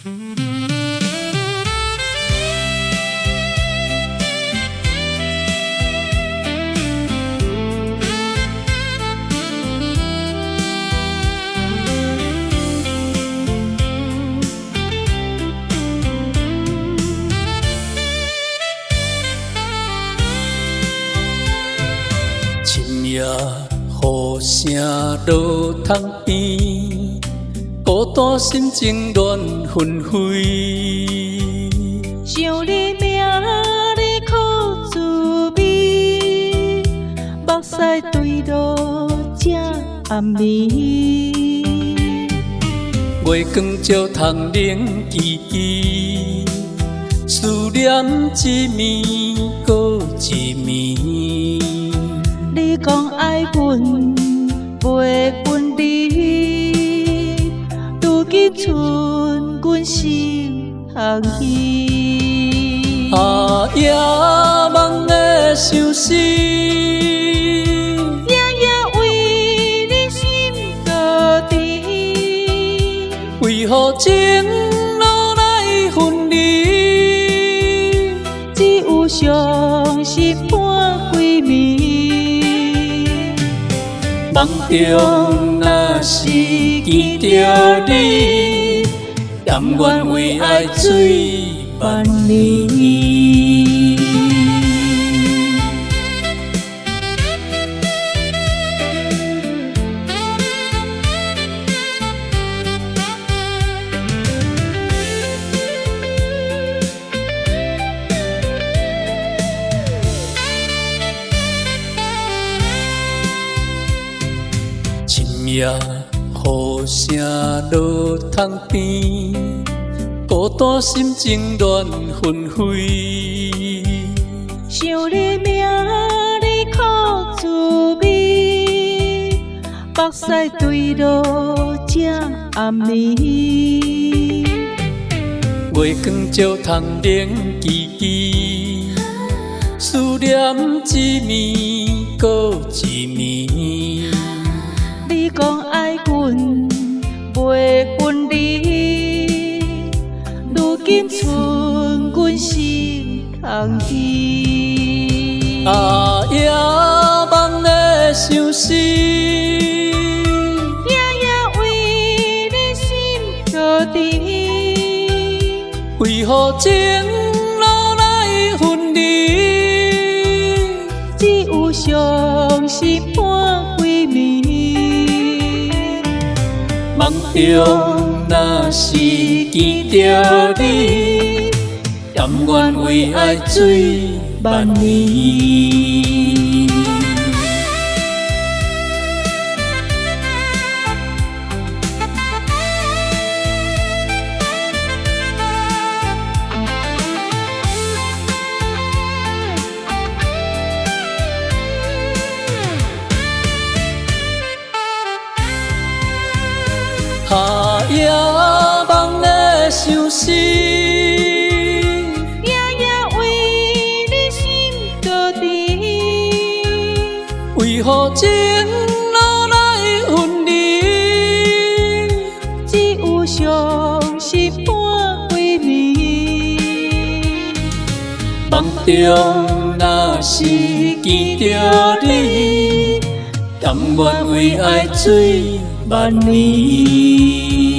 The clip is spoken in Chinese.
深夜雨声落窗边，孤单心情乱纷飞。想你名，你可滋味，目屎对落这暗暝。月光照窗冷凄凄，思念一暝搁一暝。你讲爱阮，陪阮离，如今剩阮心空虚。夜梦的相思，夜夜为你心搁甜，为何情路来分离？只有伤心伴归暝。梦中若是见着你，甘愿为爱醉万年。深夜雨声落窗边，孤单心情乱纷飞。想你名，你可滋味，目屎对落这暗暝。月光照窗冷凄凄，思念一暝搁一暝。你讲爱阮，陪阮离，如今剩阮心空虚。夜梦的相思，夜夜为你心搁甜，为何情路来分离？只有伤心伴归暝。梦中若是见着你，甘愿为爱醉万年。夜梦的相思，夜夜为你心搁甜，为何情路来分离？只有伤心伴归暝。梦中若是见着你，甘愿为爱醉万年。